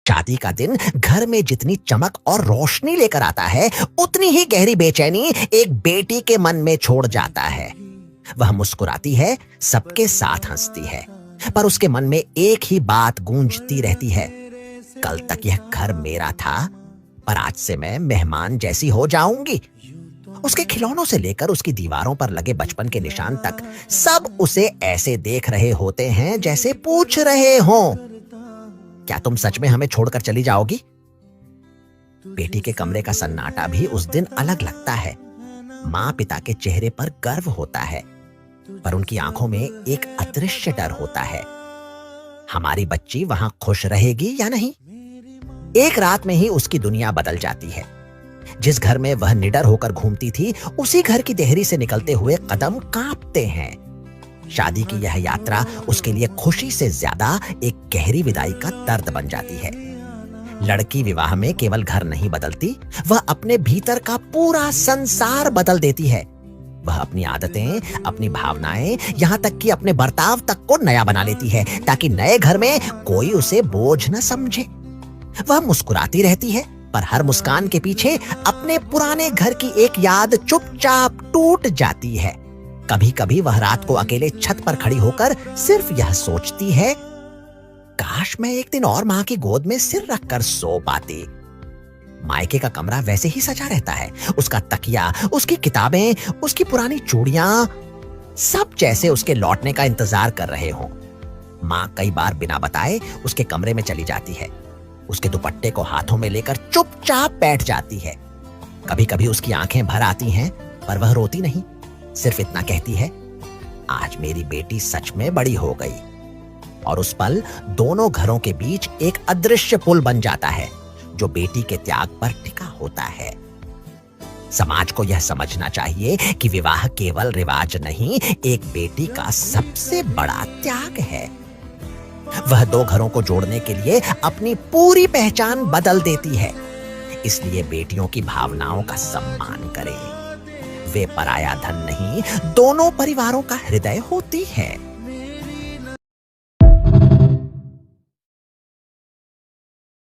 शादी का दिन घर में जितनी चमक और रोशनी लेकर आता है, उतनी ही गहरी बेचैनी एक बेटी के मन में छोड़ जाता है। वह मुस्कुराती है, सबके साथ हंसती है, पर उसके मन में एक ही बात गूंजती रहती है, कल तक यह घर मेरा था, पर आज से मैं मेहमान जैसी हो जाऊंगी। उसके खिलौनों से लेकर उसकी दीवारों पर लगे बचपन के निशान तक सब उसे ऐसे देख रहे होते हैं जैसे पूछ रहे हों, क्या तुम सच में हमें छोड़कर चली जाओगी? बेटी के कमरे का सन्नाटा भी उस दिन अलग लगता है। माँ पिता के चेहरे पर गर्व होता है, पर उनकी आंखों में एक अदृश्य डर होता है। हमारी बच्ची वहां खुश रहेगी या नहीं? एक रात में ही उसकी दुनिया बदल जाती है। जिस घर में वह निडर होकर घूमती थी, उसी घर की देहरी से निकलते हुए कदम कांपते हैं। शादी की यह यात्रा उसके लिए खुशी से ज्यादा एक गहरी विदाई का दर्द बन जाती है। लड़की विवाह में केवल घर नहीं बदलती, वह अपने भीतर का पूरा संसार बदल देती है। वह अपनी आदतें, अपनी भावनाएं, यहाँ तक कि अपने बर्ताव तक को नया बना लेती है, ताकि नए घर में कोई उसे बोझ न समझे। वह मुस्कुराती रहती है, पर हर मुस्कान के पीछे अपने पुराने घर की एक याद चुपचाप टूट जाती है। कभी कभी वह रात को अकेले छत पर खड़ी होकर सिर्फ यह सोचती है, काश मैं एक दिन और मां की गोद में सिर रखकर सो पाती। मायके का कमरा वैसे ही सजा रहता है, उसका तकिया, उसकी किताबें, उसकी पुरानी चूड़ियां, सब जैसे उसके लौटने का इंतजार कर रहे हों। मां कई बार बिना बताए उसके कमरे में चली जाती है, उसके दुपट्टे को हाथों में लेकर चुपचाप बैठ जाती है। कभी कभी उसकी आंखें भर आती हैं, पर वह रोती नहीं, सिर्फ इतना कहती है, आज मेरी बेटी सच में बड़ी हो गई। और उस पल दोनों घरों के बीच एक अदृश्य पुल बन जाता है, जो बेटी के त्याग पर टिका होता है। समाज को यह समझना चाहिए कि विवाह केवल रिवाज नहीं, एक बेटी का सबसे बड़ा त्याग है। वह दो घरों को जोड़ने के लिए अपनी पूरी पहचान बदल देती है। इसलिए बेटियों की भावनाओं का सम्मान करें। वे पराया धन नहीं, दोनों परिवारों का हृदय होती है।